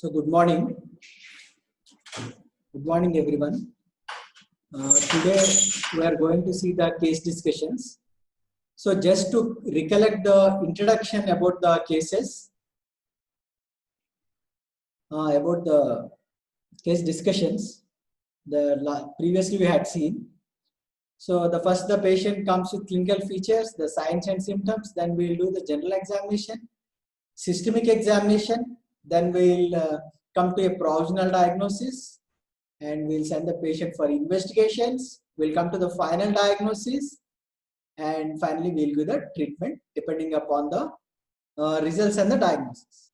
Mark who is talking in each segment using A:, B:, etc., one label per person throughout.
A: So good morning. Good morning, everyone. Today we are going to see the case discussions. So just to recollect the introduction about the cases, about the case discussions, previously we had seen. So the patient comes with clinical features, the signs and symptoms, then we'll do the general examination, systemic examination, then we'll come to a provisional diagnosis, and we'll send the patient for investigations. We'll come to the final diagnosis, and finally we'll do the treatment depending upon the results and the diagnosis.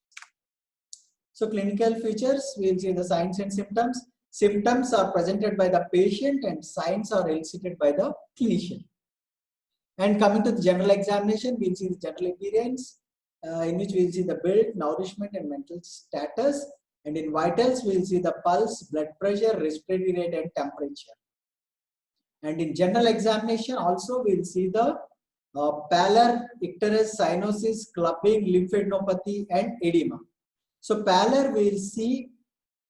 A: So clinical features, we'll see the signs and symptoms. Symptoms are presented by the patient and signs are elicited by the clinician. And coming to the general examination, we'll see the general appearance, in which we'll see the build, nourishment and mental status. And in vitals, we'll see the pulse, blood pressure, respiratory rate and temperature. And in general examination also, we'll see the pallor, icterus, cyanosis, clubbing, lymphadenopathy and edema. So pallor we'll see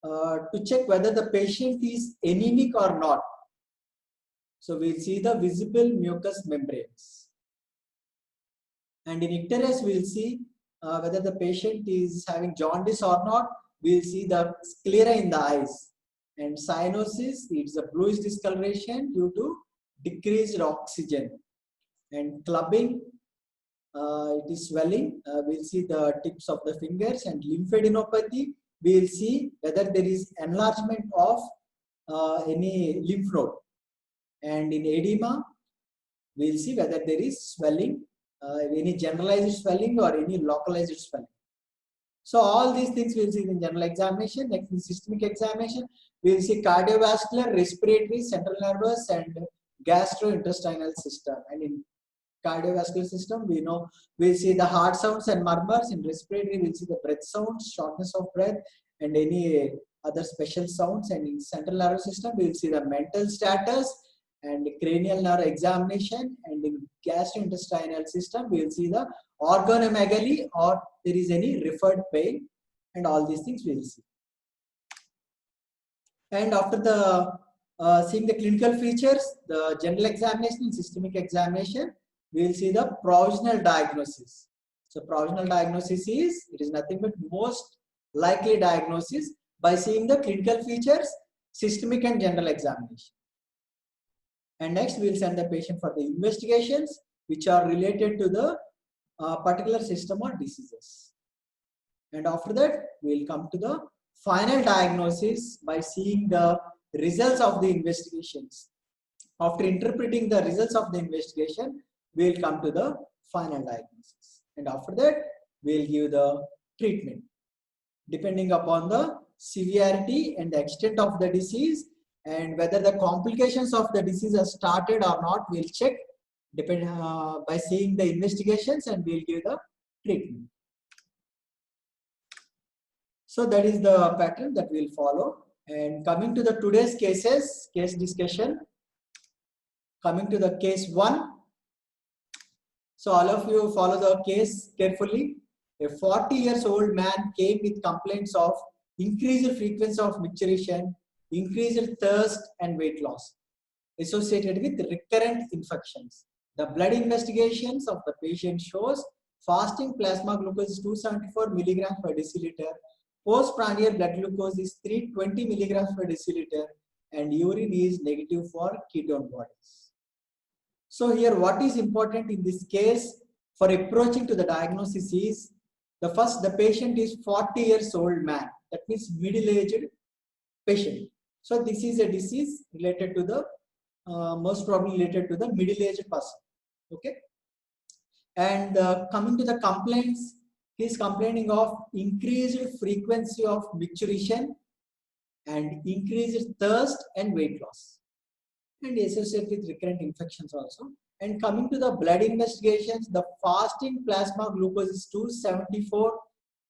A: to check whether the patient is anemic or not. So we'll see the visible mucous membranes. And in icterus, we'll see whether the patient is having jaundice or not. We'll see the sclera in the eyes. And cyanosis, it's a bluish discoloration due to decreased oxygen. And clubbing, it is swelling. We'll see the tips of the fingers. And lymphadenopathy, we'll see whether there is enlargement of any lymph node. And in edema, we'll see whether there is swelling, any generalized swelling or any localized swelling. So all these things we'll see in general examination. Next in systemic examination, we'll see cardiovascular, respiratory, central nervous and gastrointestinal system. And in cardiovascular system, we'll see the heart sounds and murmurs. In respiratory, we'll see the breath sounds, shortness of breath and any other special sounds. And in central nervous system, we'll see the mental status and cranial nerve examination. And in gastrointestinal system, we'll see the organomegaly or there is any referred pain, and all these things we'll see. And after the seeing the clinical features, the general examination and systemic examination, we'll see the provisional diagnosis. So provisional diagnosis is, it is nothing but most likely diagnosis by seeing the clinical features, systemic and general examination. And next we'll send the patient for the investigations which are related to the particular system or diseases. And after that, we'll come to the final diagnosis by seeing the results of the investigations. After interpreting the results of the investigation, we'll come to the final diagnosis. And after that, we'll give the treatment. Depending upon the severity and the extent of the disease and whether the complications of the disease are started or not, we'll check by seeing the investigations and we'll give the treatment. So that is the pattern that we'll follow. And coming to the today's cases, case discussion, coming to the case 1. So all of you follow the case carefully. A 40-year-old man came with complaints of increased frequency of micturition, increased thirst and weight loss associated with recurrent infections. The blood investigations of the patient shows fasting plasma glucose is 274 milligrams per deciliter, postprandial blood glucose is 320 milligrams per deciliter, and urine is negative for ketone bodies. So here what is important in this case for approaching to the diagnosis is, the patient is 40 years old man, that means middle-aged patient. So this is a disease related to the, most probably related to the middle-aged person. Okay. And coming to the complaints, he is complaining of increased frequency of micturition and increased thirst and weight loss, and associated with recurrent infections also. And coming to the blood investigations, the fasting plasma glucose is 274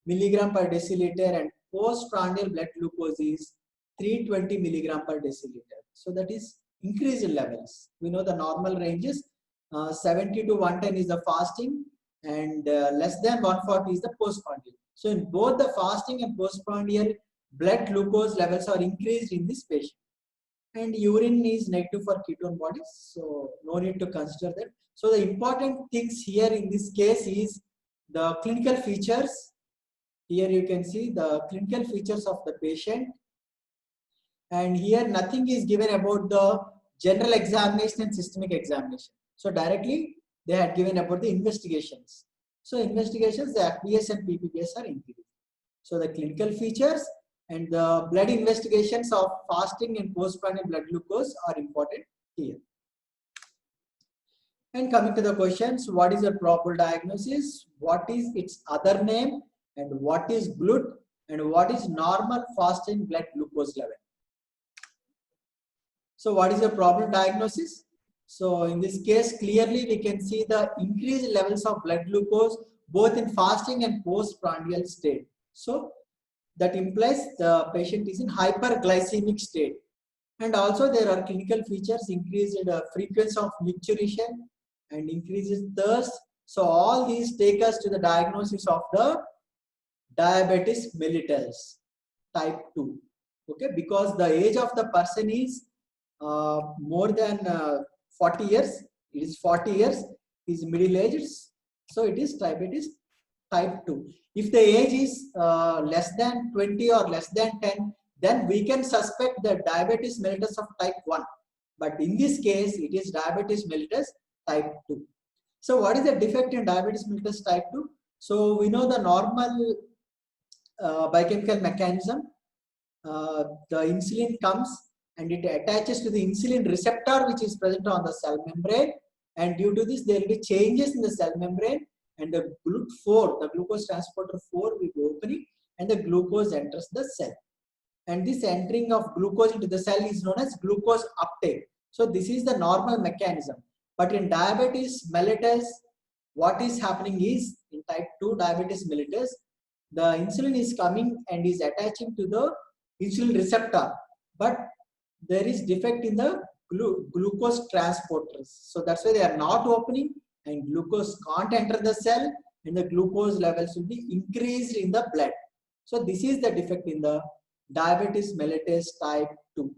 A: milligram per deciliter and postprandial blood glucose is 320 milligram per deciliter. So that is increased levels. We know the normal range is 70 to 110 is the fasting and less than 140 is the postprandial. So in both the fasting and postprandial, blood glucose levels are increased in this patient. And urine is negative for ketone bodies, so no need to consider that. So the important things here in this case is the clinical features. Here you can see the clinical features of the patient, and here nothing is given about the general examination and systemic examination. So directly they had given about the investigations. So investigations, the FBS and PPBS are increased. So the clinical features and the blood investigations of fasting and postprandial blood glucose are important here. And coming to the questions, what is the proper diagnosis? What is its other name? And what is GLUT? And what is normal fasting blood glucose level? So what is the problem diagnosis? So in this case, clearly we can see the increased levels of blood glucose both in fasting and postprandial state. So that implies the patient is in hyperglycemic state. And also there are clinical features, increased frequency of micturition and increases thirst. So all these take us to the diagnosis of the diabetes mellitus type 2. Okay, because the age of the person is more than 40 years, it is 40 years, is middle aged, so it is diabetes type 2. If the age is less than 20 or less than 10, then we can suspect the diabetes mellitus of type 1. But in this case, it is diabetes mellitus type 2. So what is the defect in diabetes mellitus type 2? So we know the normal biochemical mechanism. The insulin comes and it attaches to the insulin receptor which is present on the cell membrane, and due to this there will be changes in the cell membrane, and the GLUT4, the glucose transporter 4, will be opening and the glucose enters the cell, and this entering of glucose into the cell is known as glucose uptake. So this is the normal mechanism. But in diabetes mellitus, what is happening is, in type 2 diabetes mellitus, the insulin is coming and is attaching to the insulin receptor, but there is defect in the glucose transporters. So that's why they are not opening and glucose can't enter the cell, and the glucose levels will be increased in the blood. So this is the defect in the diabetes mellitus type 2.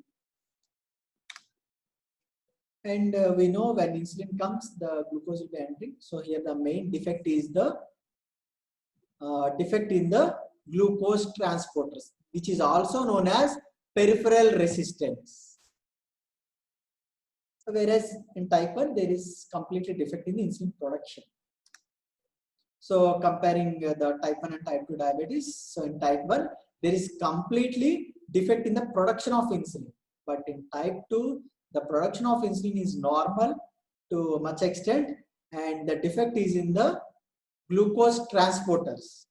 A: And we know when insulin comes, the glucose will be entering. So here the main defect is the defect in the glucose transporters, which is also known as peripheral resistance. Whereas in type 1, there is completely defect in the insulin production. So comparing the type 1 and type 2 diabetes, so in type 1, there is completely defect in the production of insulin. But in type 2, the production of insulin is normal to much extent, and the defect is in the glucose transporters.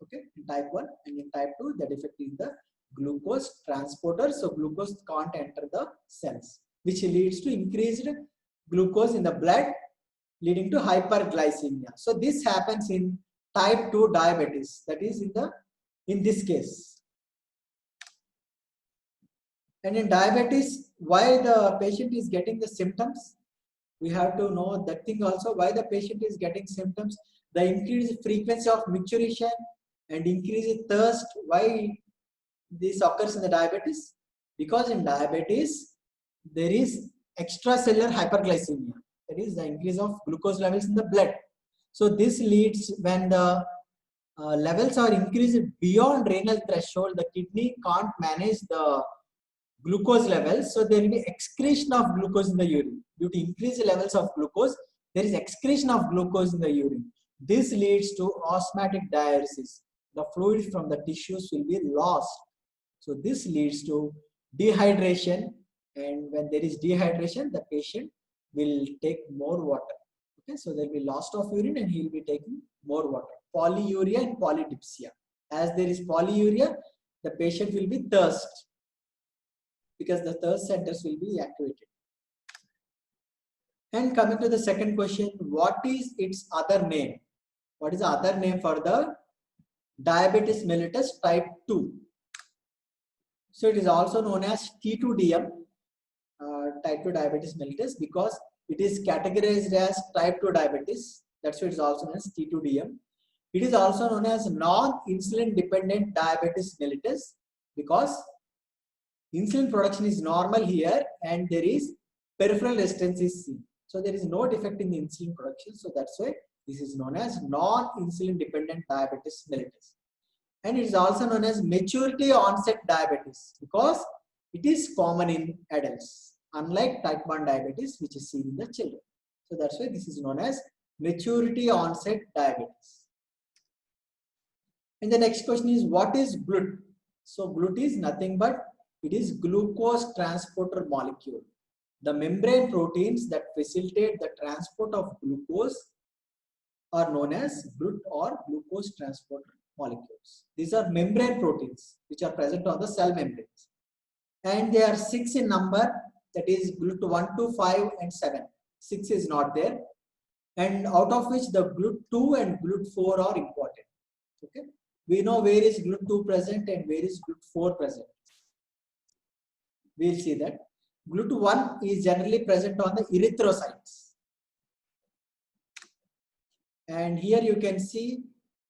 A: Okay, in type 1, and in type 2, the defect is the glucose transporter. So glucose can't enter the cells, which leads to increased glucose in the blood, leading to hyperglycemia. So this happens in type 2 diabetes, that is in this case. And in diabetes, why the patient is getting the symptoms, we have to know that thing also, why the patient is getting symptoms. The increased frequency of micturition and increased thirst, why this occurs in the diabetes? Because in diabetes, there is extracellular hyperglycemia, that is the increase of glucose levels in the blood. So this leads, when the levels are increased beyond renal threshold, the kidney can't manage the glucose levels, so there will be excretion of glucose in the urine. Due to increased levels of glucose, there is excretion of glucose in the urine. This leads to osmotic diuresis. The fluid from the tissues will be lost. So this leads to dehydration, and when there is dehydration, the patient will take more water. Okay, so there will be loss of urine and he will be taking more water. Polyuria and polydipsia. As there is polyuria, the patient will be thirst, because the thirst centers will be activated. And coming to the second question, what is its other name? What is the other name for the diabetes mellitus type 2? So it is also known as T2DM, type 2 diabetes mellitus, because it is categorized as type 2 diabetes. That's why it is also known as T2DM. It is also known as non-insulin dependent diabetes mellitus because insulin production is normal here and there is peripheral resistance is seen. So there is no defect in the insulin production. So that's why this is known as non-insulin dependent diabetes mellitus. And it is also known as maturity onset diabetes because it is common in adults, unlike type 1 diabetes, which is seen in the children. So that's why this is known as maturity onset diabetes. And the next question is, what is GLUT? So GLUT is nothing but it is glucose transporter molecule. The membrane proteins that facilitate the transport of glucose are known as GLUT or glucose transporter molecules. These are membrane proteins which are present on the cell membranes. And they are 6 in number, that is GLUT 1, 2, 5 and 7. 6 is not there. And out of which the GLUT 2 and GLUT 4 are important. Okay. We know where is GLUT 2 present and where is GLUT 4 present. We will see that. GLUT 1 is generally present on the erythrocytes. And here you can see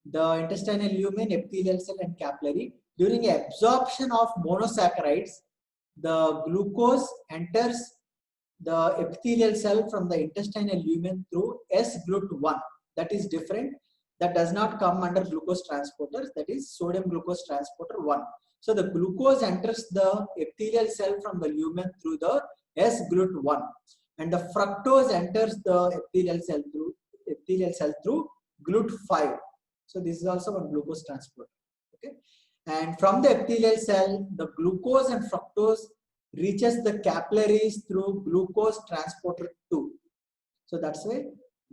A: the intestinal lumen, epithelial cell and capillary. During absorption of monosaccharides, the glucose enters the epithelial cell from the intestinal lumen through S-GLUT1. That is different. That does not come under glucose transporters. That is sodium glucose transporter 1. So the glucose enters the epithelial cell from the lumen through the S-GLUT1, and the fructose enters the epithelial cell through GLUT5. So this is also one glucose transporter. Okay, and from the epithelial cell, the glucose and fructose reaches the capillaries through glucose transporter 2. So that's why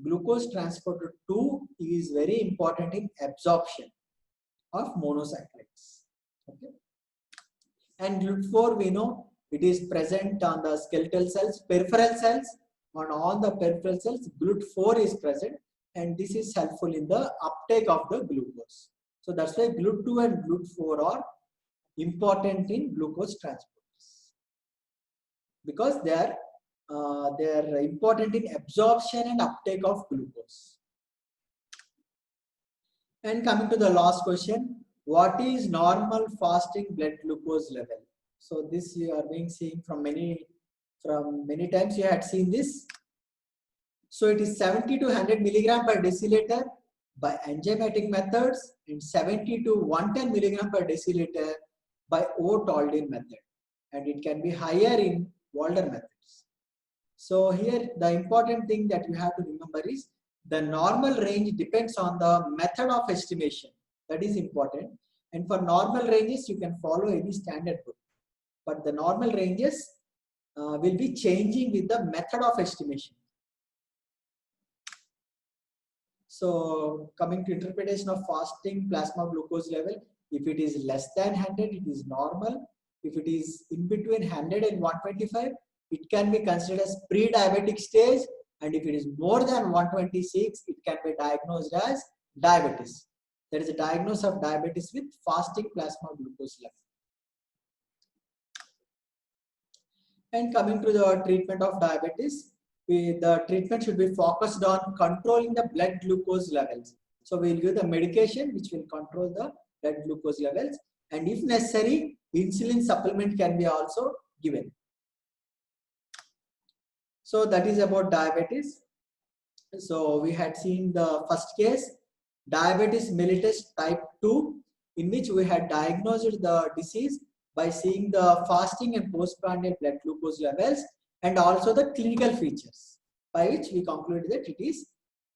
A: glucose transporter 2 is very important in absorption of monosaccharides. Okay. And GLUT4 we know it is present on the skeletal cells, peripheral cells. On all the peripheral cells, GLUT4 is present, and this is helpful in the uptake of the glucose. So that's why GLUT2 and GLUT4 are important in glucose transporters because they are important in absorption and uptake of glucose. And coming to the last question, what is normal fasting blood glucose level? So this you are being seen from many times you had seen this. So it is 70 to 100 milligram per deciliter by enzymatic methods and 70 to 110 milligram per deciliter by O-Tolden method, and it can be higher in Walder methods. So here the important thing that you have to remember is the normal range depends on the method of estimation. That is important. And for normal ranges, you can follow any standard book. But the normal ranges will be changing with the method of estimation. So coming to interpretation of fasting plasma glucose level, if it is less than 100, it is normal. If it is in between 100 and 125, it can be considered as pre-diabetic stage. And if it is more than 126, it can be diagnosed as diabetes. There is a diagnosis of diabetes with fasting plasma glucose level. And coming to the treatment of diabetes, the treatment should be focused on controlling the blood glucose levels. So we will give the medication which will control the blood glucose levels, and if necessary, insulin supplement can be also given. So that is about diabetes. So we had seen the first case, diabetes mellitus type 2, in which we had diagnosed the disease by seeing the fasting and postprandial blood glucose levels and also the clinical features, by which we concluded that it is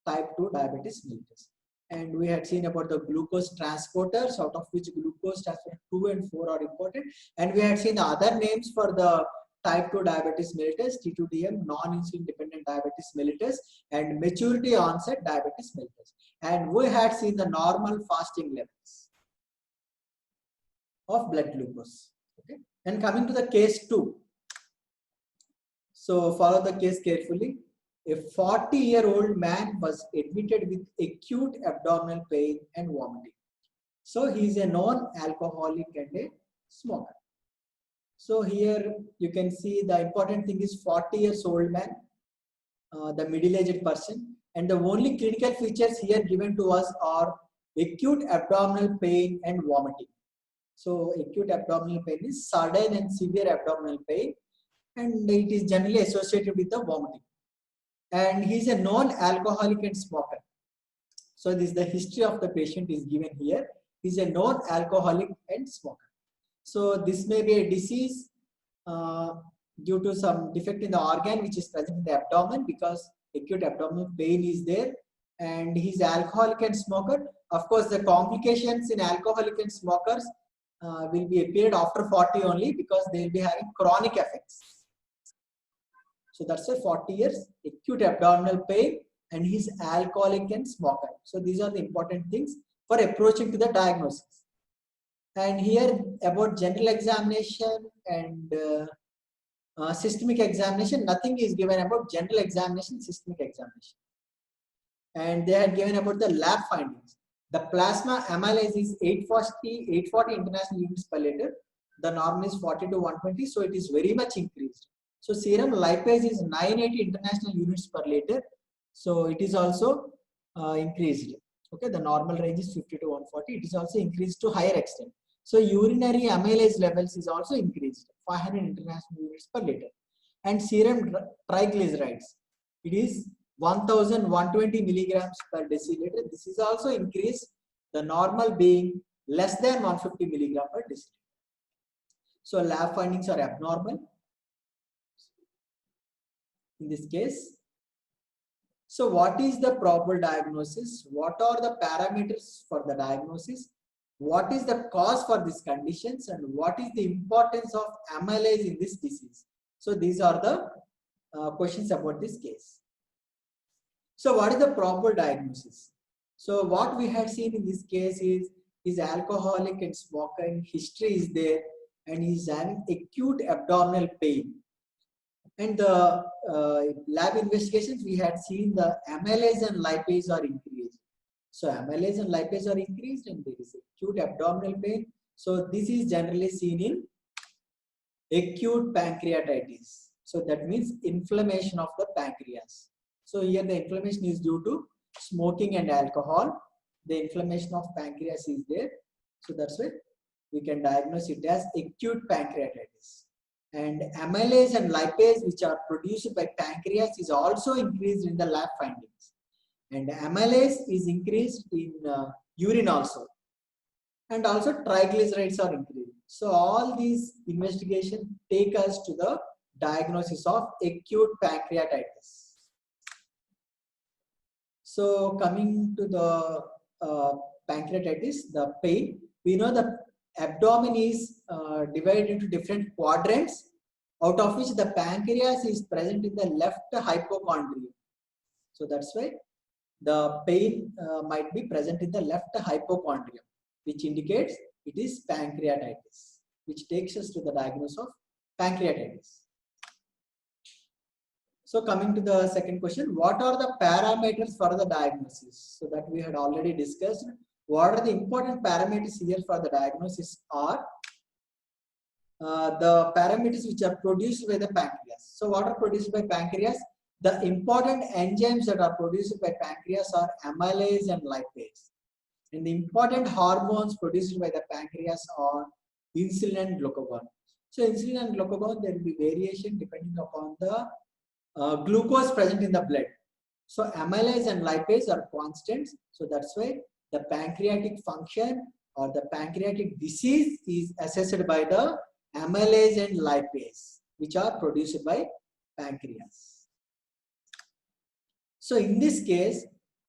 A: type 2 diabetes mellitus. And we had seen about the glucose transporters, out of which glucose transporter 2 and 4 are important. And we had seen the other names for the type 2 diabetes mellitus, T2DM, non-insulin dependent diabetes mellitus, and maturity onset diabetes mellitus. And we had seen the normal fasting levels of blood glucose. Okay. And coming to the case 2. So follow the case carefully. A 40-year-old man was admitted with acute abdominal pain and vomiting. So he is a non-alcoholic and a smoker. So here you can see the important thing is 40 years old man, the middle-aged person, and the only clinical features here given to us are acute abdominal pain and vomiting. So acute abdominal pain is sudden and severe abdominal pain, and it is generally associated with the vomiting. And he is a non-alcoholic and smoker. So this is the history of the patient is given here. He is a non-alcoholic and smoker. So this may be a disease due to some defect in the organ which is present in the abdomen, because acute abdominal pain is there, and he is alcoholic and smoker. Of course, the complications in alcoholic and smokers will be appeared after 40 only, because they will be having chronic effects. So that's why 40 years, acute abdominal pain, and he's alcoholic and smoker. So these are the important things for approaching to the diagnosis. And here about general examination and systemic examination, nothing is given about general examination, systemic examination. And they had given about the lab findings. The plasma amylase is 840 international units per liter. The norm is 40 to 120, so it is very much increased. So serum lipase is 980 international units per liter. So it is also increased. Okay, the normal range is 50 to 140. It is also increased to higher extent. So urinary amylase levels is also increased, 500 international units per liter. And serum triglycerides, it is 1120 milligrams per deciliter. This is also increased, the normal being less than 150 milligram per deciliter. So lab findings are abnormal in this case. So what is the proper diagnosis? What are the parameters for the diagnosis? What is the cause for these conditions, and what is the importance of amylase in this disease? So these are the questions about this case. So what is the proper diagnosis? So what we had seen in this case is alcoholic and smoking history is there, and he is having acute abdominal pain. And the lab investigations, we had seen the amylase and lipase are increased. So amylase and lipase are increased, and there is acute abdominal pain. So this is generally seen in acute pancreatitis. So that means inflammation of the pancreas. So here the inflammation is due to smoking and alcohol. The inflammation of pancreas is there. So that's why we can diagnose it as acute pancreatitis. And amylase and lipase, which are produced by pancreas, is also increased in the lab findings. And amylase is increased in urine also. And also triglycerides are increased. So all these investigations take us to the diagnosis of acute pancreatitis. So coming to the pancreatitis, the pain, we know the abdomen is divided into different quadrants, out of which the pancreas is present in the left hypochondrium. So that's why the pain might be present in the left hypochondrium, which indicates it is pancreatitis, which takes us to the diagnosis of pancreatitis. So coming to the second question, what are the parameters for the diagnosis? So that we had already discussed. What are the important parameters here for the diagnosis are the parameters which are produced by the pancreas. So what are produced by pancreas? The important enzymes that are produced by pancreas are amylase and lipase. And the important hormones produced by the pancreas are insulin and glucagon. So insulin and glucagon, there will be variation depending upon the glucose present in the blood. So amylase and lipase are constants. So that's why the pancreatic function or the pancreatic disease is assessed by the amylase and lipase, which are produced by pancreas. So in this case,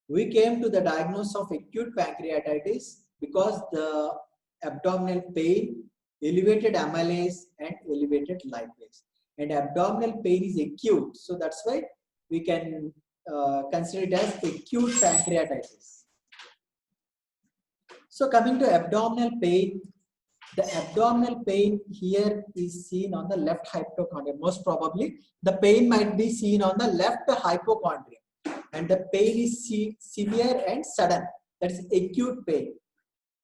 A: we came to the diagnosis of acute pancreatitis because the abdominal pain, elevated amylase and elevated lipase. And abdominal pain is acute. So that's why we can consider it as acute pancreatitis. So coming to abdominal pain, the abdominal pain here is seen on the left hypochondrium. Most probably, the pain might be seen on the left hypochondrium. And the pain is severe and sudden. That is acute pain.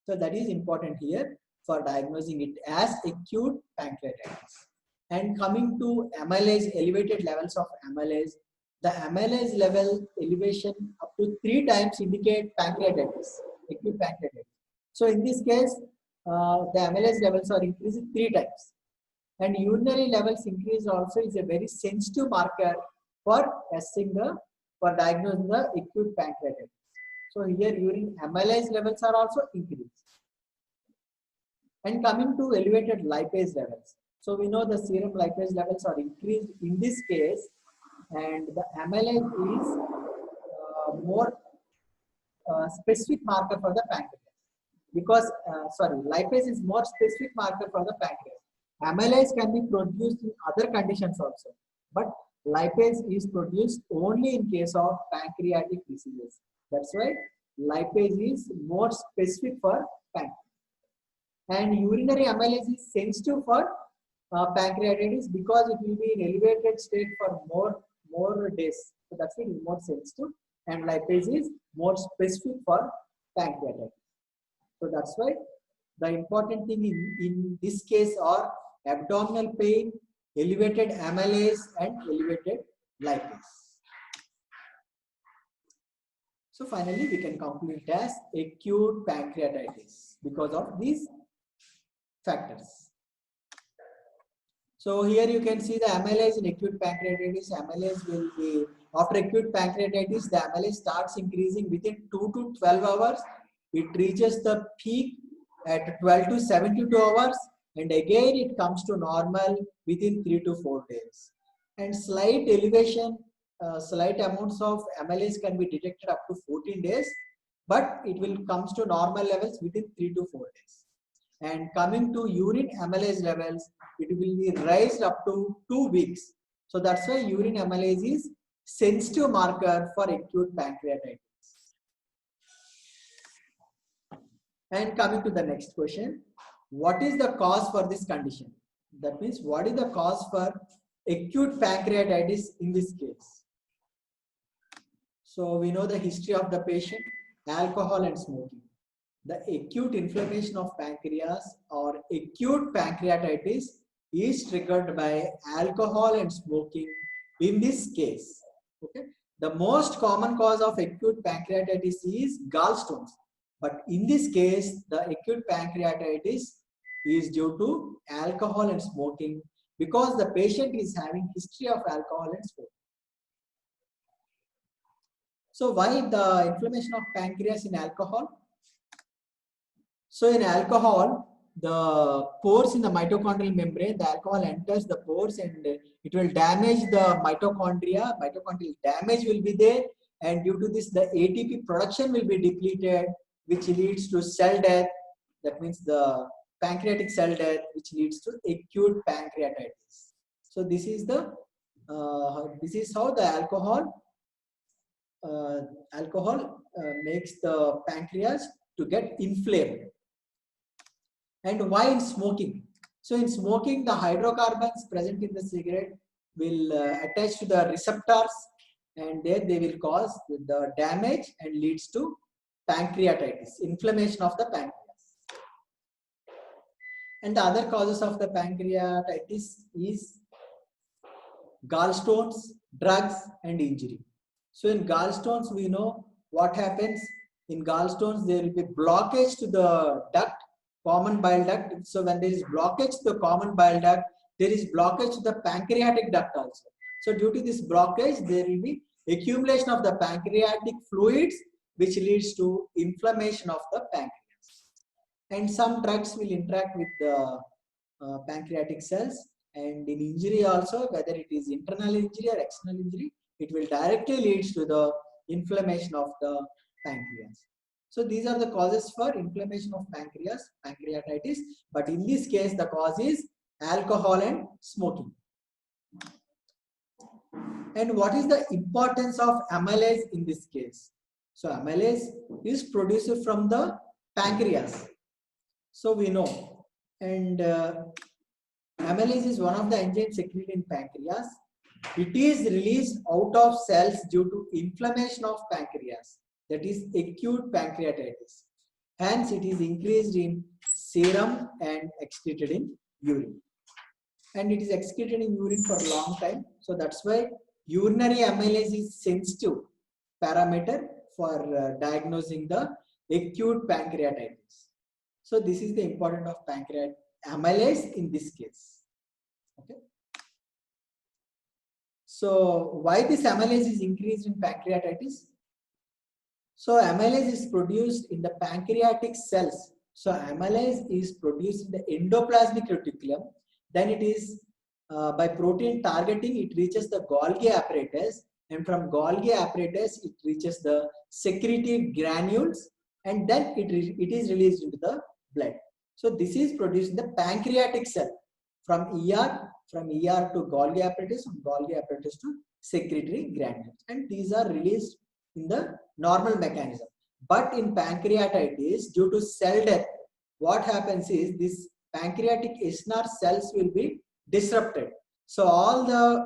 A: So that is important here for diagnosing it as acute pancreatitis. And coming to amylase, elevated levels of amylase, the amylase level elevation up to 3 times indicate pancreatitis. acute pancreatitis. So in this case, the amylase levels are increasing 3 times. And urinary levels increase also is a very sensitive marker for for diagnosing the acute pancreatitis. So here urine amylase levels are also increased. And coming to elevated lipase levels. So we know the serum lipase levels are increased in this case, and the amylase is more specific marker for the pancreas. Because, lipase is more specific marker for the pancreas. Amylase can be produced in other conditions also, but lipase is produced only in case of pancreatic diseases. That's why lipase is more specific for pancreas. And urinary amylase is sensitive for pancreatitis because it will be in elevated state for more days. So that's why it is more sensitive. And lipase is more specific for pancreatitis. So that's why the important thing in this case are abdominal pain, elevated amylase, and elevated lipase. So finally, we can conclude it as acute pancreatitis because of these factors. So here you can see the amylase in acute pancreatitis. Amylase will be, after acute pancreatitis, the amylase starts increasing within 2 to 12 hours. It reaches the peak at 12 to 72 hours, and again it comes to normal within 3 to 4 days. And slight elevation, slight amounts of amylase can be detected up to 14 days, but it will comes to normal levels within 3 to 4 days. And coming to urine amylase levels, it will be raised up to 2 weeks. So that's why urine amylase is sensitive marker for acute pancreatitis. And coming to the next question, what is the cause for this condition? That means what is the cause for acute pancreatitis in this case? So we know the history of the patient, alcohol and smoking. The acute inflammation of pancreas or acute pancreatitis is triggered by alcohol and smoking in this case. Okay. The most common cause of acute pancreatitis is gallstones. But in this case, the acute pancreatitis is due to alcohol and smoking because the patient is having history of alcohol and smoking. So why the inflammation of pancreas in alcohol? So in alcohol, the pores in the mitochondrial membrane, the alcohol enters the pores and it will damage the mitochondria. Mitochondrial damage will be there, and due to this, the ATP production will be depleted, which leads to cell death. That means the pancreatic cell death, which leads to acute pancreatitis. So this is the how the alcohol makes the pancreas to get inflamed. And why in smoking? So in smoking, the hydrocarbons present in the cigarette will attach to the receptors, and there they will cause the damage and leads to pancreatitis, inflammation of the pancreas. And the other causes of the pancreatitis is gallstones, drugs, and injury. So in gallstones, we know what happens. In gallstones, there will be blockage to the duct, common bile duct. So when there is blockage to the common bile duct, there is blockage to the pancreatic duct also. So due to this blockage, there will be accumulation of the pancreatic fluids, which leads to inflammation of the pancreas. And some drugs will interact with the pancreatic cells. And in injury also, whether it is internal injury or external injury, it will directly lead to the inflammation of the pancreas. So these are the causes for inflammation of pancreas, pancreatitis. But in this case, the cause is alcohol and smoking. And what is the importance of amylase in this case? So amylase is produced from the pancreas. So we know. And amylase is one of the enzymes secreted in pancreas. It is released out of cells due to inflammation of pancreas. That is acute pancreatitis. Hence, it is increased in serum and excreted in urine. And it is excreted in urine for a long time. So that's why urinary amylase is sensitive parameter for diagnosing the acute pancreatitis. So this is the importance of pancreatic amylase in this case. Okay. So why this amylase is increased in pancreatitis? So amylase is produced in the pancreatic cells. So amylase is produced in the endoplasmic reticulum. Then it is by protein targeting, it reaches the Golgi apparatus, and from Golgi apparatus it reaches the secreted granules, and then it is released into the blood. So this is produced in the pancreatic cell from ER to Golgi apparatus, from Golgi apparatus to secretory granules, and these are released in the normal mechanism. But in pancreatitis, due to cell death, what happens is this pancreatic SNR cells will be disrupted. So all the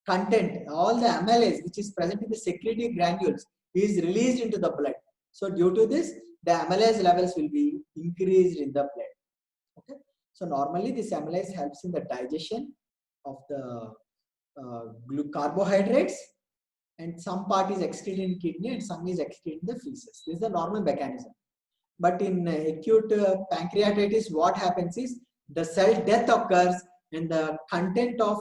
A: content, all the amylase which is present in the secretory granules is released into the blood. So due to this, the amylase levels will be increased in the blood. Okay. So normally this amylase helps in the digestion of the carbohydrates, and some part is excreted in kidney and some is excreted in the feces. This is the normal mechanism. But in acute pancreatitis, what happens is the cell death occurs and the content of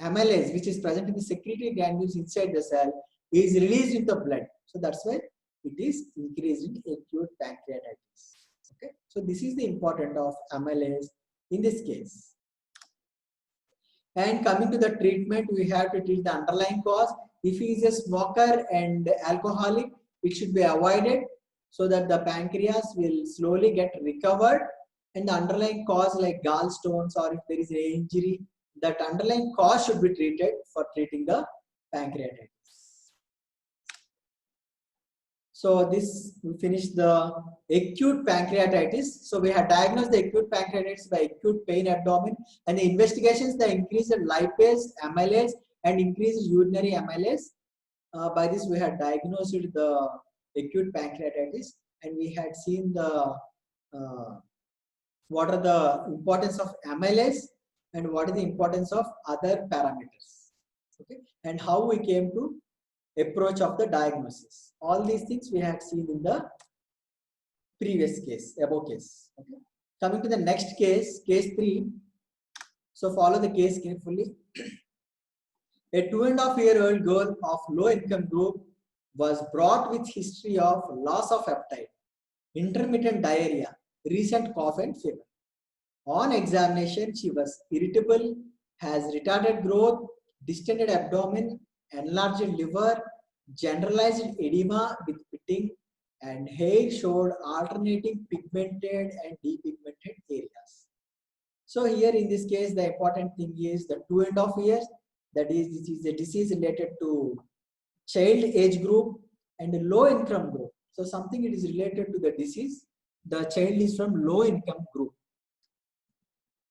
A: amylase which is present in the secretory granules inside the cell is released into the blood. So that's why it is increased in acute pancreatitis. Okay. So this is the importance of amylase in this case. And coming to the treatment, we have to treat the underlying cause. If he is a smoker and alcoholic, it should be avoided so that the pancreas will slowly get recovered, and the underlying cause like gallstones, or if there is an injury, that underlying cause should be treated for treating the pancreatitis. So this we finished the acute pancreatitis. So we have diagnosed the acute pancreatitis by acute pain abdomen, and the investigations that increased lipase, amylase, and increased urinary amylase. By this we had diagnosed the acute pancreatitis, and we had seen the what are the importance of amylase and what is the importance of other parameters. Okay, and how we came to approach of the diagnosis. All these things we had seen in the previous case, above case. Okay. Coming to the next case, case 3. So follow the case carefully. A 2.5-year-old girl of low income group was brought with history of loss of appetite, intermittent diarrhea, recent cough and fever. On examination, she was irritable, has retarded growth, distended abdomen, enlarged liver, generalized edema with pitting, and hair showed alternating pigmented and depigmented areas. So here in this case, the important thing is the 2.5 years. That is, this is a disease related to child age group and low income group. So something it is related to the disease. The child is from low income group.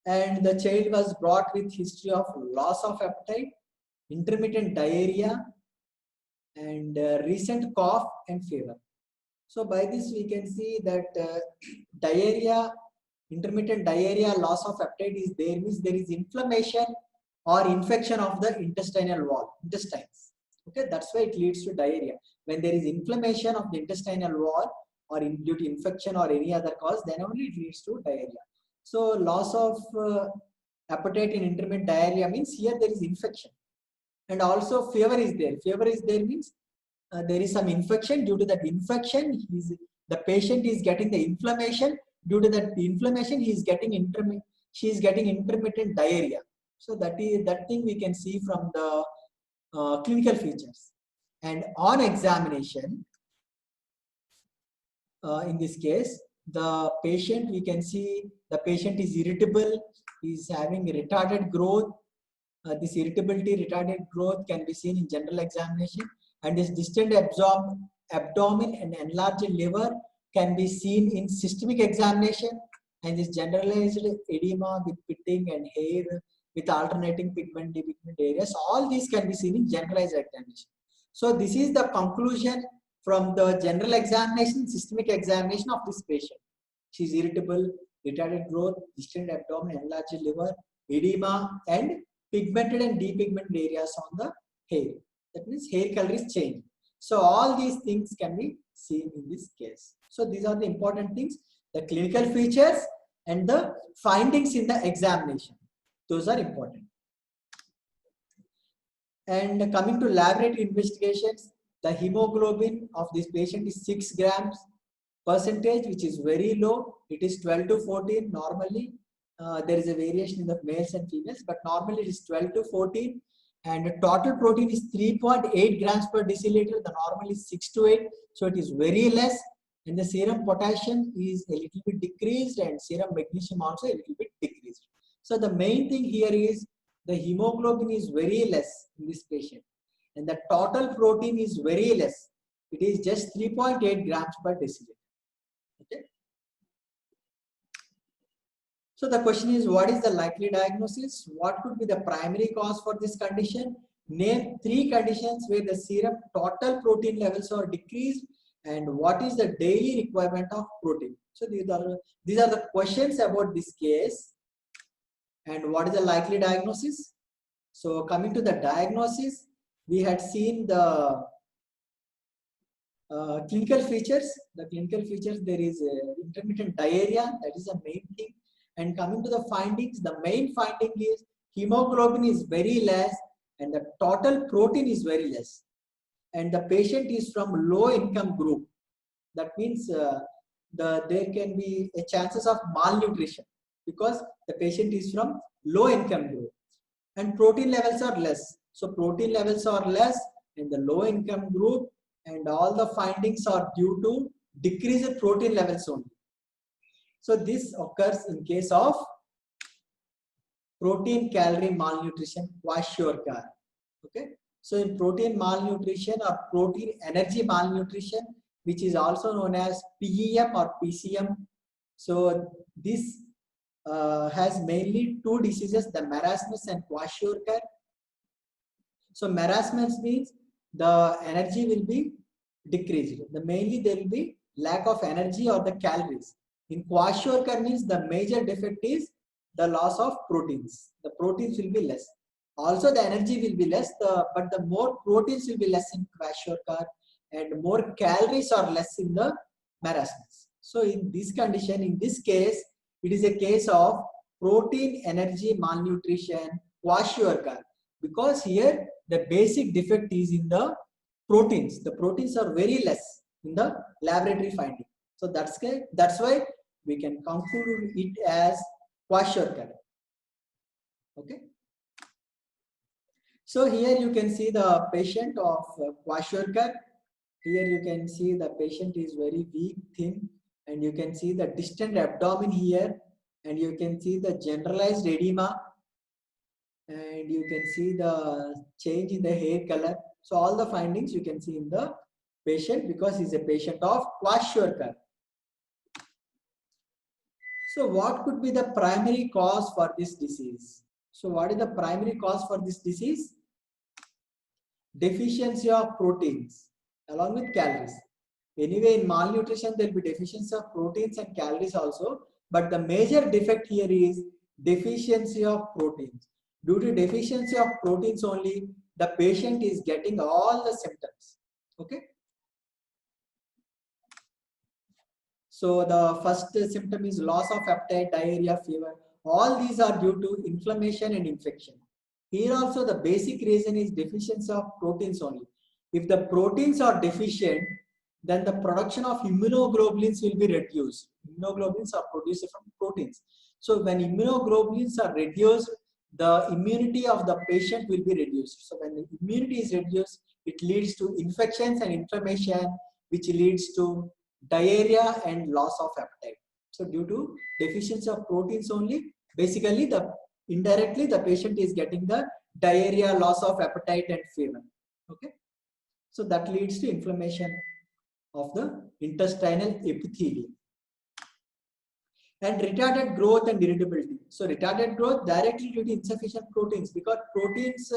A: And the child was brought with history of loss of appetite, intermittent diarrhea, and recent cough and fever. So by this we can see that diarrhea, intermittent diarrhea, loss of appetite is there, means there is inflammation or infection of the intestinal wall, intestines. Okay, that's why it leads to diarrhea. When there is inflammation of the intestinal wall or due to infection or any other cause, then only it leads to diarrhea. So loss of appetite in intermittent diarrhea means here there is infection, and also fever is there. Fever is there means there is some infection. Due to that infection, the patient is getting the inflammation. Due to that inflammation, she is getting intermittent diarrhea. So that thing we can see from the clinical features. And on examination, in this case, the patient, we can see the patient is irritable, is having retarded growth. This irritability, retarded growth can be seen in general examination, and this distended abdomen and enlarged liver can be seen in systemic examination, and this generalized edema with pitting and hair with alternating pigment, depigment areas. All these can be seen in generalized examination. So this is the conclusion from the general examination, systemic examination of this patient. She is irritable, retarded growth, distended abdomen, enlarged liver, edema, and pigmented and depigmented areas on the hair. That means hair color is changed. So all these things can be seen in this case. So these are the important things, the clinical features and the findings in the examination. Those are important. And coming to laboratory investigations, the hemoglobin of this patient is 6 grams percentage, which is very low. It is 12 to 14 normally. There is a variation in the males and females, but normally it is 12 to 14. And the total protein is 3.8 grams per deciliter. The normal is 6 to 8. So it is very less. And the serum potassium is a little bit decreased and serum magnesium also a little bit decreased. So the main thing here is the hemoglobin is very less in this patient. And the total protein is very less. It is just 3.8 grams per deciliter. Okay. So the question is, what is the likely diagnosis? What could be the primary cause for this condition? Name 3 conditions where the serum total protein levels are decreased, and what is the daily requirement of protein? So these are the questions about this case. And what is the likely diagnosis? So coming to the diagnosis, we had seen the clinical features. The clinical features, there is intermittent diarrhea, that is the main thing. And coming to the findings, the main finding is hemoglobin is very less and the total protein is very less. And the patient is from low income group. That means there can be a chances of malnutrition because the patient is from low income group. And protein levels are less. So protein levels are less in the low income group, and all the findings are due to decreased protein levels only. So this occurs in case of protein calorie malnutrition, kwashiorkor. Okay. So in protein malnutrition or protein energy malnutrition, which is also known as PEM or PCM. So this has mainly 2 diseases, the marasmus and kwashiorkor. So marasmus means the energy will be decreased. Mainly there will be lack of energy or the calories. In kwashiorkor means the major defect is the loss of proteins. The proteins will be less. Also the energy will be less, but the more proteins will be less in kwashiorkor and more calories are less in the marasmus. So in this condition, in this case, it is a case of protein energy malnutrition, kwashiorkor, because here the basic defect is in the proteins. The proteins are very less in the laboratory finding. So that's why we can conclude it as kwashiorkor. Okay. So here you can see the patient of kwashiorkor. Here you can see the patient is very weak, thin, and you can see the distant abdomen here, and you can see the generalized edema, and you can see the change in the hair color. So all the findings you can see in the patient because he's a patient of kwashiorkor. So what could be the primary cause for this disease? So what is the primary cause for this disease? Deficiency of proteins along with calories. Anyway, in malnutrition, there will be deficiency of proteins and calories also. But the major defect here is deficiency of proteins. Due to deficiency of proteins only, the patient is getting all the symptoms. Okay. So the first symptom is loss of appetite, diarrhea, fever. All these are due to inflammation and infection. Here also the basic reason is deficiency of proteins only. If the proteins are deficient, then the production of immunoglobulins will be reduced. Immunoglobulins are produced from proteins. So when immunoglobulins are reduced, the immunity of the patient will be reduced. So when the immunity is reduced, it leads to infections and inflammation, which leads to diarrhea and loss of appetite. So due to deficiency of proteins only, basically indirectly the patient is getting the diarrhea, loss of appetite and fever. Okay. So that leads to inflammation of the intestinal epithelium. And retarded growth and irritability. So retarded growth directly due to insufficient proteins, because proteins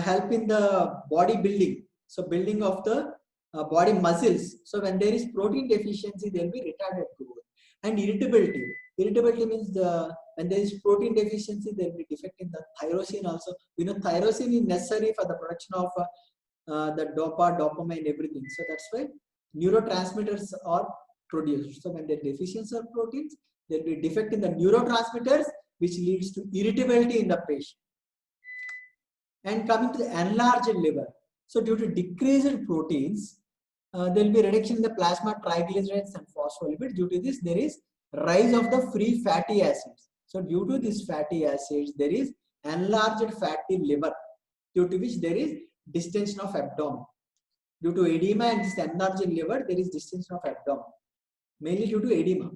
A: help in the body building. So building of the body muscles. So when there is protein deficiency, there will be retarded growth. And irritability. Irritability means when there is protein deficiency, there will be defect in the tyrosine also. We know tyrosine is necessary for the production of the dopamine, everything. So that's why neurotransmitters are produced. So when there are deficiency of proteins, there will be defect in the neurotransmitters, which leads to irritability in the patient. And coming to the enlarged liver, so due to decreased proteins, there will be reduction in the plasma triglycerides and phospholipids. Due to this, there is rise of the free fatty acids. So due to these fatty acids, there is enlarged fatty liver, due to which there is distension of abdomen. Due to edema and this enlarged liver, there is distension of abdomen, mainly due to edema.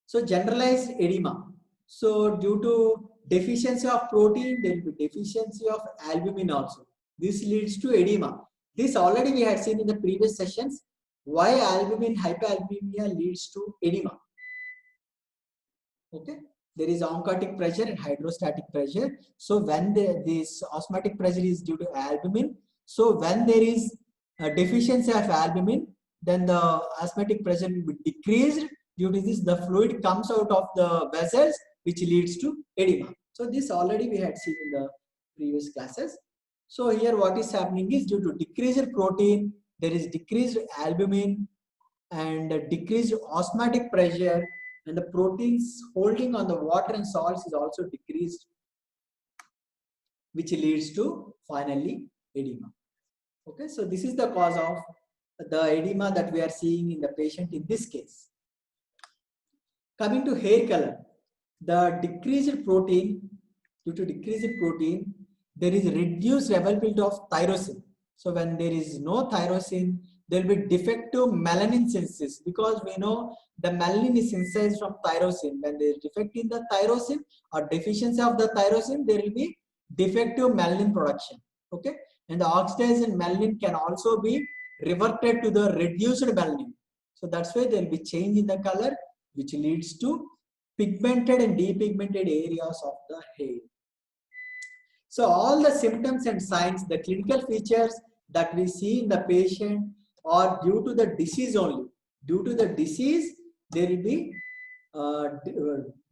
A: So generalized edema. So due to deficiency of protein, there will be deficiency of albumin also. This leads to edema. This already we had seen in the previous sessions. Why albumin hyperalbuminemia leads to edema? Okay, there is oncotic pressure and hydrostatic pressure. So when this osmotic pressure is due to albumin, so when there is a deficiency of albumin, then the osmotic pressure will be decreased. Due to this, the fluid comes out of the vessels, which leads to edema. So this already we had seen in the previous classes. So here what is happening is, due to decreased protein, there is decreased albumin and decreased osmotic pressure, and the proteins holding on the water and salts is also decreased, which leads to finally edema. Okay, so this is the cause of the edema that we are seeing in the patient in this case. Coming to hair color, the decreased protein, due to decreased protein, there is reduced availability of tyrosine. So when there is no tyrosine, there will be defective melanin synthesis, because we know the melanin is synthesized from tyrosine. When there is defect in the tyrosine or deficiency of the tyrosine, there will be defective melanin production. Okay, and the oxidized melanin can also be reverted to the reduced melanin. So that's why there will be change in the color, which leads to pigmented and depigmented areas of the hair. So all the symptoms and signs, the clinical features that we see in the patient are due to the disease only. Due to the disease, there will be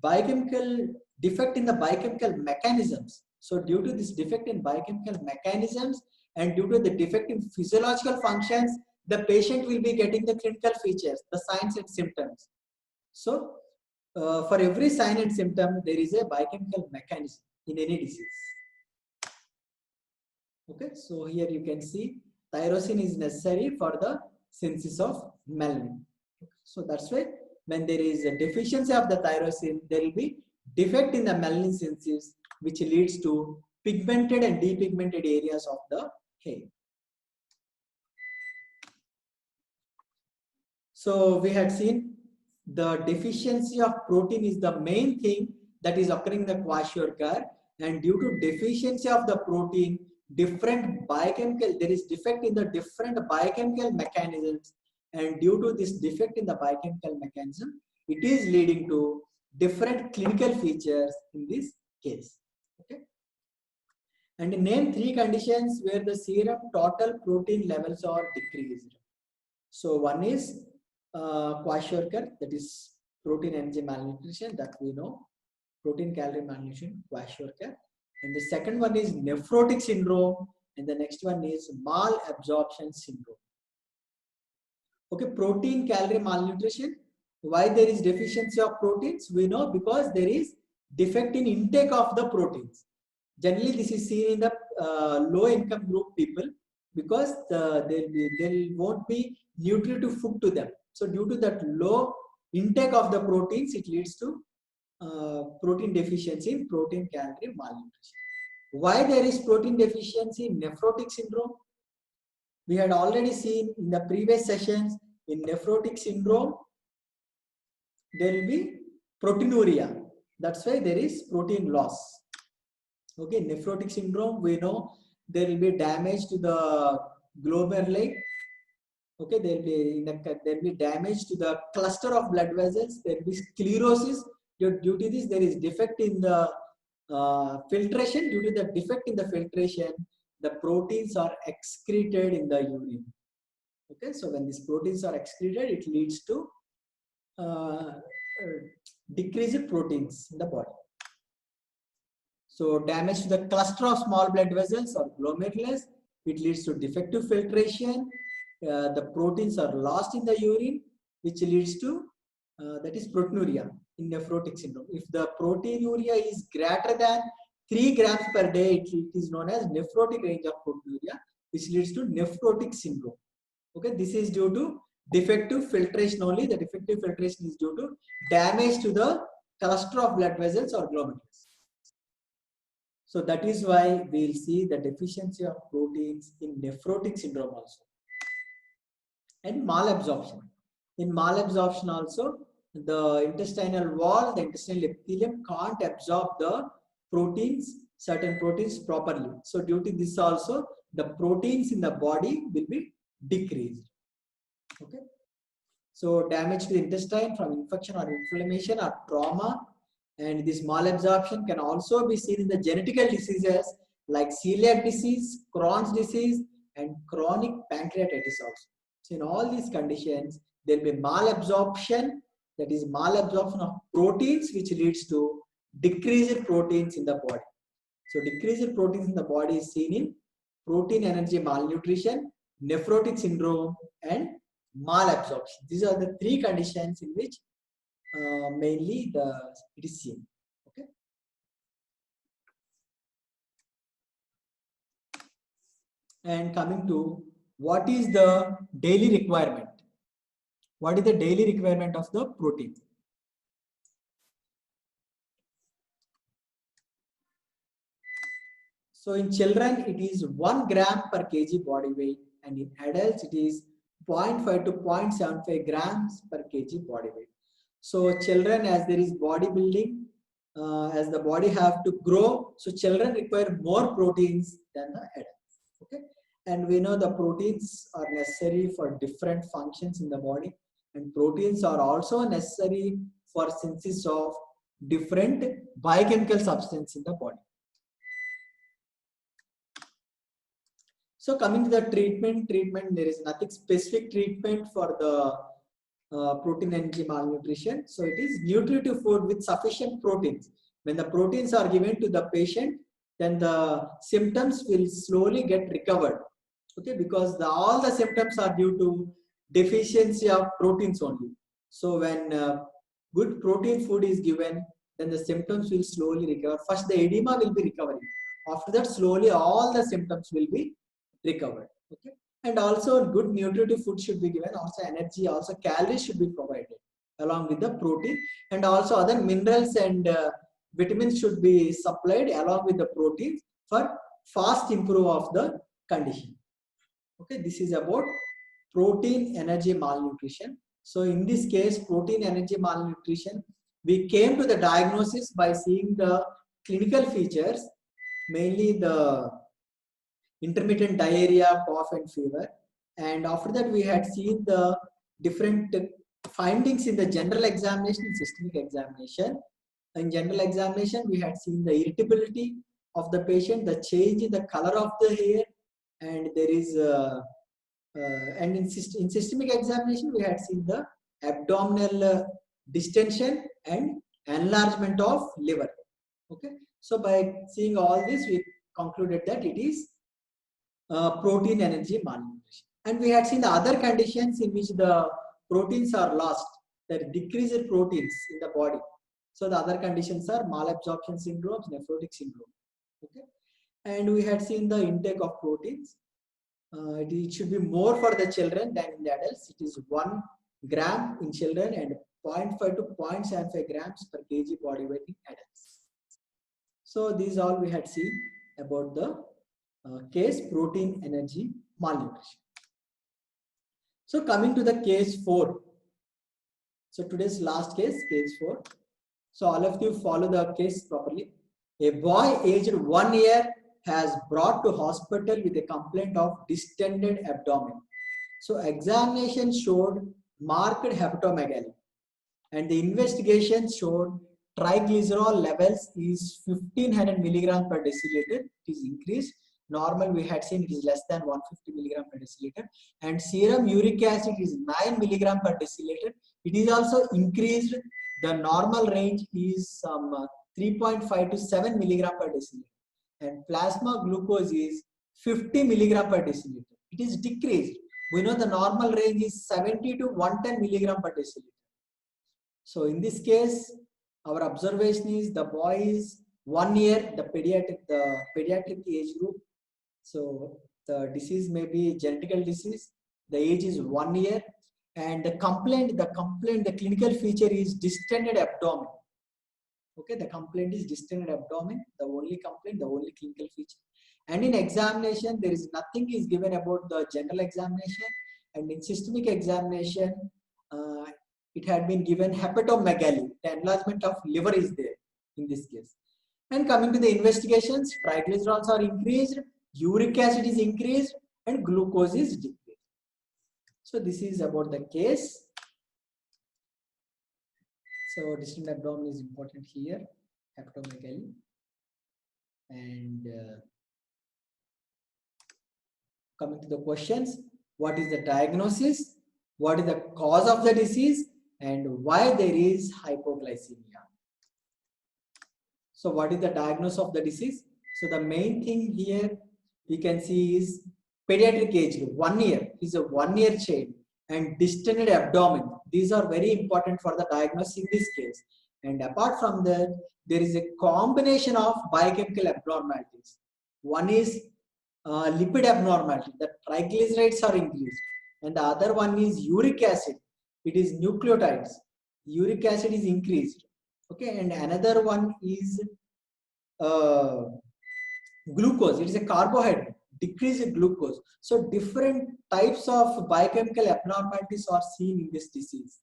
A: biochemical defect in the biochemical mechanisms. So due to this defect in biochemical mechanisms and due to the defect in physiological functions, the patient will be getting the clinical features, the signs and symptoms. So for every sign and symptom, there is a biochemical mechanism in any disease. Okay, so here you can see tyrosine is necessary for the synthesis of melanin. So that's why when there is a deficiency of the tyrosine, there will be defect in the melanin synthesis, which leads to pigmented and depigmented areas of the hair. So we had seen the deficiency of protein is the main thing that is occurring in the kwashiorkor, and due to deficiency of the protein, different biochemical, there is defect in the different biochemical mechanisms, and due to this defect in the biochemical mechanism, it is leading to different clinical features in this case. Okay, and name 3 conditions where the serum total protein levels are decreased. So one is kwashiorkor, that is protein energy malnutrition, that we know, protein calorie malnutrition, kwashiorkor. And the second one is nephrotic syndrome, and the next one is malabsorption syndrome. Okay, protein calorie malnutrition. Why there is deficiency of proteins? We know because there is defect in intake of the proteins. Generally, this is seen in the low income group people, because there won't be nutritive food to them. So due to that low intake of the proteins, it leads to protein deficiency in protein calorie malnutrition. Why there is protein deficiency in nephrotic syndrome? We had already seen in the previous sessions, in nephrotic syndrome, there will be proteinuria. That's why there is protein loss. Okay, nephrotic syndrome, we know there will be damage to the glomeruli. Okay, there will be damage to the cluster of blood vessels. There will be sclerosis. Due to this, there is defect in the filtration. Due to the defect in the filtration, the proteins are excreted in the urine. Okay, so when these proteins are excreted, it leads to decreased proteins in the body. So damage to the cluster of small blood vessels or glomerulus, it leads to defective filtration. the proteins are lost in the urine, which leads to that is proteinuria in nephrotic syndrome. If the proteinuria is greater than 3 grams per day, it is known as nephrotic range of proteinuria, which leads to nephrotic syndrome. Okay, this is due to defective filtration only. The defective filtration is due to damage to the cluster of blood vessels or glomerulus. So that is why we will see the deficiency of proteins in nephrotic syndrome also. And malabsorption. In malabsorption also, the intestinal wall, the intestinal epithelium can't absorb the proteins, certain proteins properly. So due to this also, the proteins in the body will be decreased. Okay. So damage to the intestine from infection or inflammation or trauma, and this malabsorption can also be seen in the genetical diseases like celiac disease, Crohn's disease, and chronic pancreatitis also. So in all these conditions, there will be malabsorption, that is malabsorption of proteins, which leads to decreased proteins in the body. So decreased proteins in the body is seen in protein energy malnutrition, nephrotic syndrome, and malabsorption. These are the 3 conditions in which mainly it is seen. Okay. And coming to what is the daily requirement? What is the daily requirement of the protein? So in children, it is 1 gram per kg body weight, and in adults, it is 0.5 to 0.75 grams per kg body weight. So children, as there is bodybuilding, as the body have to grow, so children require more proteins than the adults. Okay, and we know the proteins are necessary for different functions in the body, and proteins are also necessary for synthesis of different biochemical substances in the body. So coming to the treatment, there is nothing specific treatment for the protein energy malnutrition. So it is nutritive food with sufficient proteins. When the proteins are given to the patient, then the symptoms will slowly get recovered. Okay, because all the symptoms are due to deficiency of proteins only. So when good protein food is given, then the symptoms will slowly recover. First, the edema will be recovering. After that, slowly all the symptoms will be recovered. Okay, and also good nutritive food should be given. Also energy, also calories should be provided along with the protein, and also other minerals and vitamins should be supplied along with the protein for fast improve of the condition. Okay, this is about protein energy malnutrition. So in this case, protein energy malnutrition, we came to the diagnosis by seeing the clinical features, mainly the intermittent diarrhea, cough and fever. And after that, we had seen the different findings in the general examination and systemic examination. In general examination, we had seen the irritability of the patient, the change in the color of the hair, and there is and in systemic examination, we had seen the abdominal distension and enlargement of liver. Okay, so by seeing all this, we concluded that it is protein energy malnutrition. And we had seen the other conditions in which the proteins are lost, that decreased proteins in the body. So the other conditions are malabsorption syndromes, nephrotic syndrome. Okay, and we had seen the intake of proteins. It should be more for the children than in the adults. It is 1 gram in children and 0.5 to 0.75 grams per kg body weight in adults. So these all we had seen about the case protein energy malnutrition. So coming to the case 4. So today's last case, case 4. So all of you follow the case properly. A boy aged 1 year has brought to hospital with a complaint of distended abdomen. So examination showed marked hepatomegaly, and the investigation showed triglycerol levels is 1500 milligram per deciliter. It is increased. Normal we had seen it is less than 150 milligram per deciliter, and serum uric acid is 9 milligram per deciliter. It is also increased. The normal range is 3.5 to 7 milligram per deciliter, and plasma glucose is 50 milligram per deciliter. It is decreased, We know the normal range is 70 to 110 milligram per deciliter. So in this case, our observation is the boy is 1 year, the pediatric age group. So the disease may be genetical disease. The age is 1 year, and the clinical feature is distended abdomen. Okay, the complaint is distended abdomen. The only complaint, the only clinical feature. And in examination, there is nothing is given about the general examination. And in systemic examination, it had been given hepatomegaly. The enlargement of liver is there in this case. And coming to the investigations, triglycerides are increased, uric acid is increased, and glucose is decreased. So this is about the case. So distended abdomen is important here, hepatomegaly. And coming to the questions, what is the diagnosis? What is the cause of the disease? And why there is hypoglycemia? So what is the diagnosis of the disease? So the main thing here we can see is pediatric age group, 1 year. He's a 1 year child, and distended abdomen. These are very important for the diagnosis in this case. And apart from that, there is a combination of biochemical abnormalities. One is lipid abnormality, the triglycerides are increased, and the other one is uric acid. It is nucleotides. Uric acid is increased. Okay, and another one is glucose. It is a carbohydrate, decreased glucose. So different types of biochemical abnormalities are seen in this disease.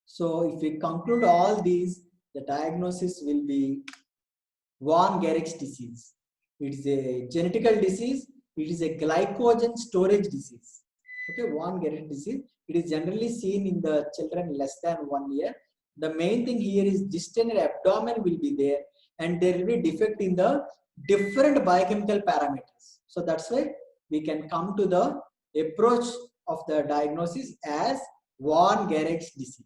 A: So if we conclude all these, the diagnosis will be Von Gerek's disease. It is a genetical disease. It is a glycogen storage disease. Okay, Von Gerek disease. It is generally seen in the children less than 1 year. The main thing here is distended abdomen will be there, and there will be defect in the different biochemical parameters. So that's why we can come to the approach of the diagnosis as Von Gerek's disease.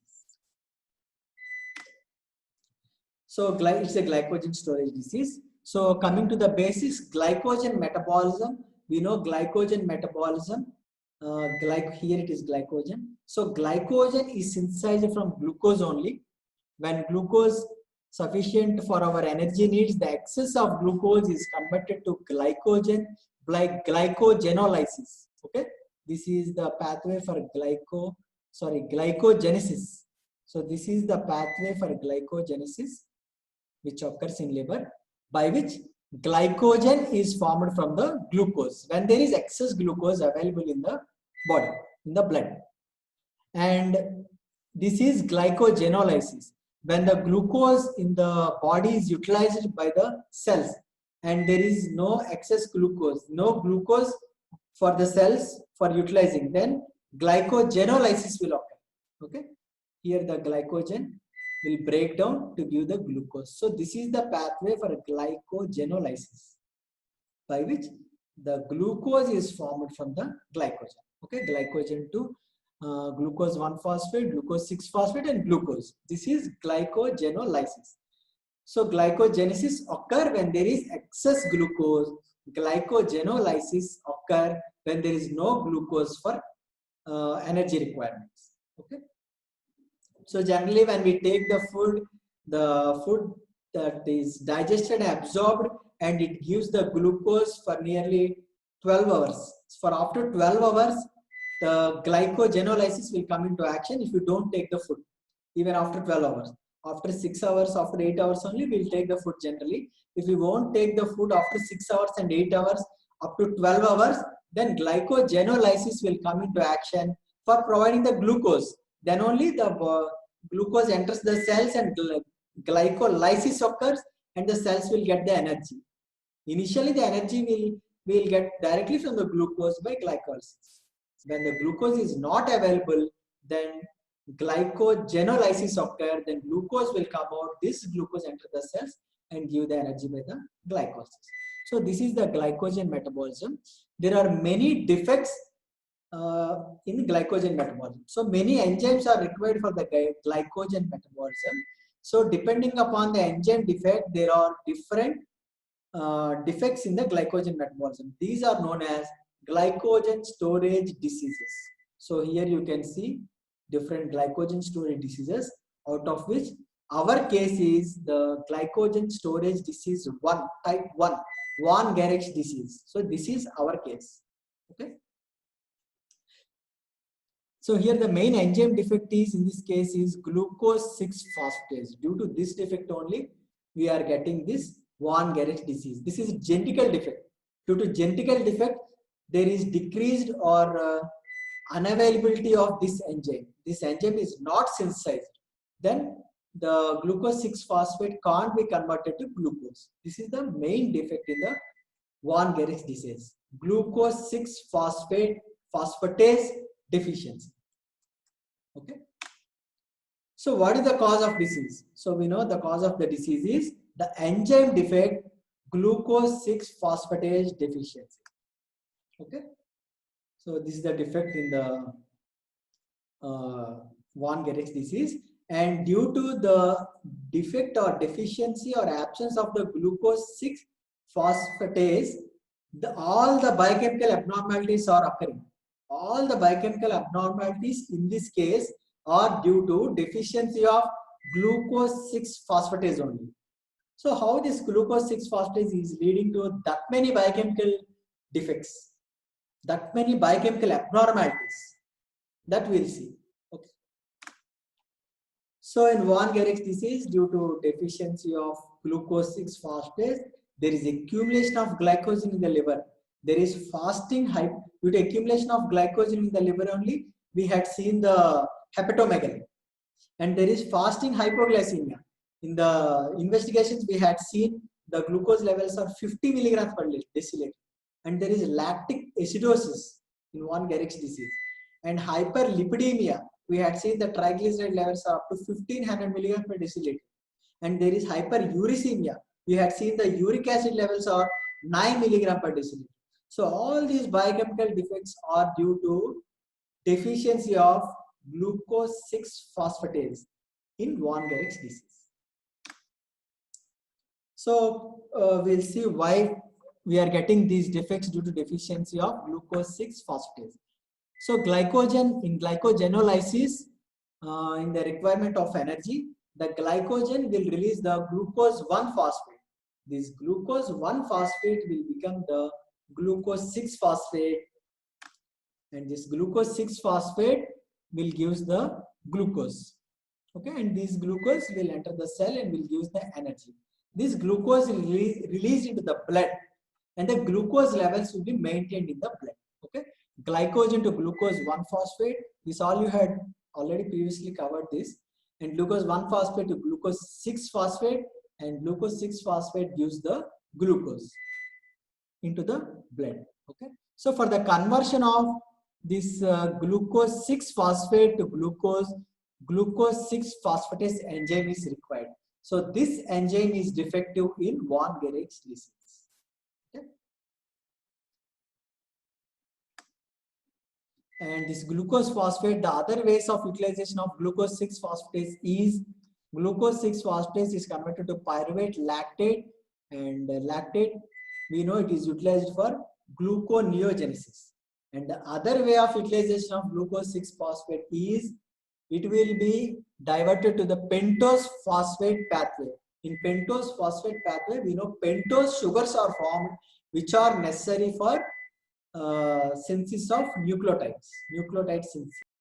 A: So it's a glycogen storage disease. So coming to the basics, glycogen metabolism. We know glycogen metabolism. Here it is glycogen. So glycogen is synthesized from glucose only. When glucose sufficient for our energy needs, the excess of glucose is converted to glycogen by glycogenolysis. Okay, this is the pathway for glycogenesis. So this is the pathway for glycogenesis which occurs in liver, by which glycogen is formed from the glucose when there is excess glucose available in the body, in the blood. And this is glycogenolysis, when the glucose in the body is utilized by the cells and there is no excess glucose, no glucose for the cells for utilizing, then glycogenolysis will occur. Okay, here the glycogen will break down to give the glucose. So this is the pathway for glycogenolysis, by which the glucose is formed from the glycogen. Okay, glycogen to glucose 1-phosphate, glucose 6-phosphate, and glucose. This is glycogenolysis. So glycogenesis occur when there is excess glucose. Glycogenolysis occur when there is no glucose for energy requirements. Okay. So generally when we take the food that is digested and absorbed, and it gives the glucose for nearly 12 hours. For after 12 hours, the glycogenolysis will come into action if you don't take the food, even after 12 hours. After 6 hours, after 8 hours only, we'll take the food generally. If we won't take the food after 6 hours and 8 hours, up to 12 hours, then glycogenolysis will come into action for providing the glucose. Then only the glucose enters the cells and glycolysis occurs, and the cells will get the energy. Initially, the energy will get directly from the glucose by glycolysis. When the glucose is not available, then glycogenolysis occurs, then glucose will come out, this glucose enter the cells and give the energy by the glycolysis. So this is the glycogen metabolism. There are many defects in glycogen metabolism. So many enzymes are required for the glycogen metabolism. So depending upon the enzyme defect, there are different defects in the glycogen metabolism. These are known as glycogen storage diseases. So here you can see different glycogen storage diseases, out of which our case is the glycogen storage disease 1, type 1, Von Gerich disease. So this is our case. Okay. So here the main enzyme defect is, in this case, is glucose 6-phosphatase. Due to this defect only, we are getting this Von Gerich disease. This is genetical defect. Due to genetical defect, there is decreased or unavailability of this enzyme. This enzyme is not synthesized. Then the glucose 6-phosphate can't be converted to glucose. This is the main defect in the Von Gerich disease. Glucose 6-phosphatase deficiency. Okay. So what is the cause of disease? So we know the cause of the disease is the enzyme defect, glucose 6-phosphatase deficiency. Okay. So this is the defect in the Von Gerich disease, and due to the defect or deficiency or absence of the glucose 6-phosphatase, all the biochemical abnormalities are occurring. All the biochemical abnormalities in this case are due to deficiency of glucose 6-phosphatase only. So how this glucose 6-phosphatase is leading to that many biochemical defects, that many biochemical abnormalities, that we'll see. Okay. So in Von Gerich disease, due to deficiency of glucose 6-phosphatase, there is accumulation of glycogen in the liver. There is fasting due to accumulation of glycogen in the liver only, we had seen the hepatomegaly. And there is fasting hypoglycemia. In the investigations, we had seen the glucose levels are 50 milligrams per deciliter. And there is lactic acidosis in Von Gerich disease. And hyperlipidemia, we had seen the triglyceride levels are up to 1500 milligrams per deciliter. And there is hyperuricemia. We had seen the uric acid levels are 9 milligrams per deciliter. So all these biochemical defects are due to deficiency of glucose 6-phosphatase in Von Gerich disease. So we'll see why we are getting these defects due to deficiency of glucose 6-phosphatase. So glycogen, in glycogenolysis, in the requirement of energy, the glycogen will release the glucose 1-phosphate. This glucose 1-phosphate will become the glucose 6-phosphate, and this glucose 6-phosphate will give the glucose. Okay, and this glucose will enter the cell and will give the energy. This glucose will released into the blood, and the glucose levels will be maintained in the blood. Okay, glycogen to glucose 1-phosphate. This all you had already previously covered this, and glucose 1-phosphate to glucose 6-phosphate, and glucose 6-phosphate gives the glucose into the blood. Okay, so for the conversion of this glucose 6-phosphate to glucose 6-phosphatase enzyme is required. So this enzyme is defective in Von Gerich disease. Okay. And this glucose phosphate, the other ways of utilization of glucose 6-phosphatase is glucose 6-phosphatase is converted to pyruvate lactate, and lactate we know it is utilized for gluconeogenesis. And the other way of utilization of glucose 6-phosphate is it will be diverted to the pentose phosphate pathway. In pentose phosphate pathway, we know pentose sugars are formed which are necessary for synthesis of nucleotide synthesis.